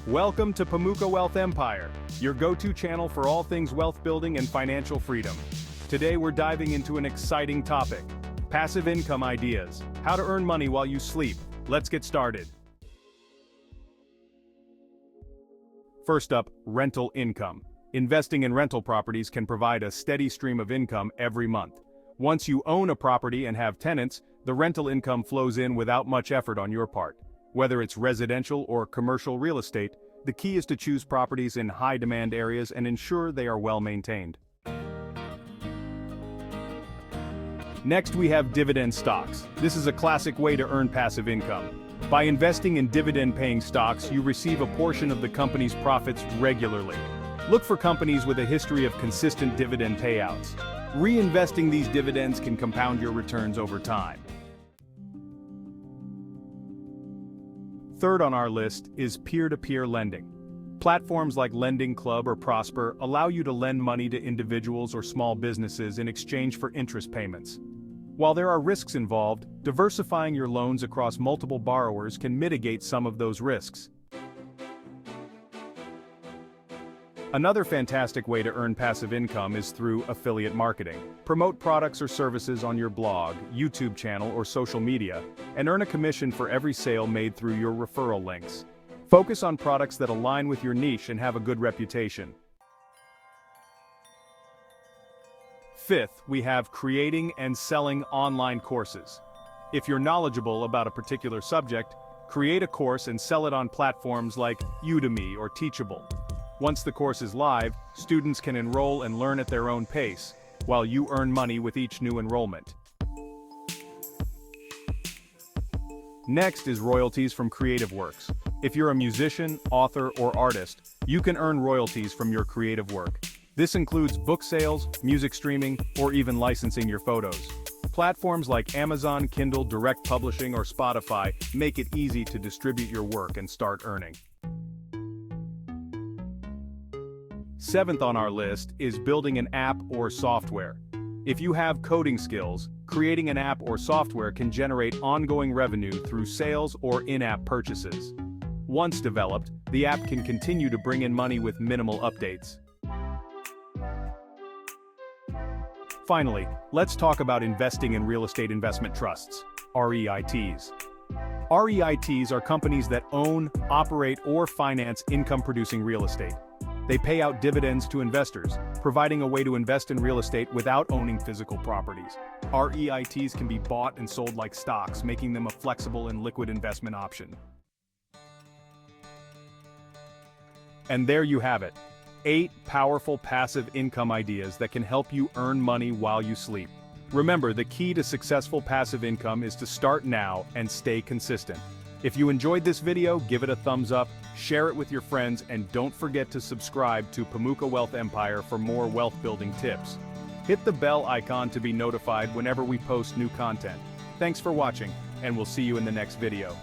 Welcome to Pamuka Wealth Empire, your go-to channel for all things wealth building and financial freedom. Today we're diving into an exciting topic: passive income ideas, how to earn money while you sleep. Let's get started. First up, rental income. Investing in rental properties can provide a steady stream of income every month. Once you own a property and have tenants, the rental income flows in without much effort on your part. Whether it's residential or commercial real estate, the key is to choose properties in high-demand areas and ensure they are well maintained. Next, we have dividend stocks. This is a classic way to earn passive income. By investing in dividend-paying stocks, you receive a portion of the company's profits regularly. Look for companies with a history of consistent dividend payouts. Reinvesting these dividends can compound your returns over time. Third on our list is peer-to-peer lending. Platforms like Lending Club or Prosper allow you to lend money to individuals or small businesses in exchange for interest payments. While there are risks involved, diversifying your loans across multiple borrowers can mitigate some of those risks. Another fantastic way to earn passive income is through affiliate marketing. Promote products or services on your blog, YouTube channel, or social media, and earn a commission for every sale made through your referral links. Focus on products that align with your niche and have a good reputation. Fifth, we have creating and selling online courses. If you're knowledgeable about a particular subject, create a course and sell it on platforms like Udemy or Teachable. Once the course is live, students can enroll and learn at their own pace, while you earn money with each new enrollment. Next is royalties from creative works. If you're a musician, author, or artist, you can earn royalties from your creative work. This includes book sales, music streaming, or even licensing your photos. Platforms like Amazon, Kindle, Direct Publishing, or Spotify make it easy to distribute your work and start earning. Seventh on our list is building an app or software. If you have coding skills, creating an app or software can generate ongoing revenue through sales or in-app purchases. Once developed, the app can continue to bring in money with minimal updates. Finally, let's talk about investing in real estate investment trusts, REITs. REITs are companies that own, operate, or finance income-producing real estate. They pay out dividends to investors, providing a way to invest in real estate without owning physical properties. REITs can be bought and sold like stocks, making them a flexible and liquid investment option. And there you have it. 8 powerful passive income ideas that can help you earn money while you sleep. Remember, the key to successful passive income is to start now and stay consistent. If you enjoyed this video, give it a thumbs up, share it with your friends, and don't forget to subscribe to Pamuka Wealth Empire for more wealth building tips. Hit the bell icon to be notified whenever we post new content. Thanks for watching, and we'll see you in the next video.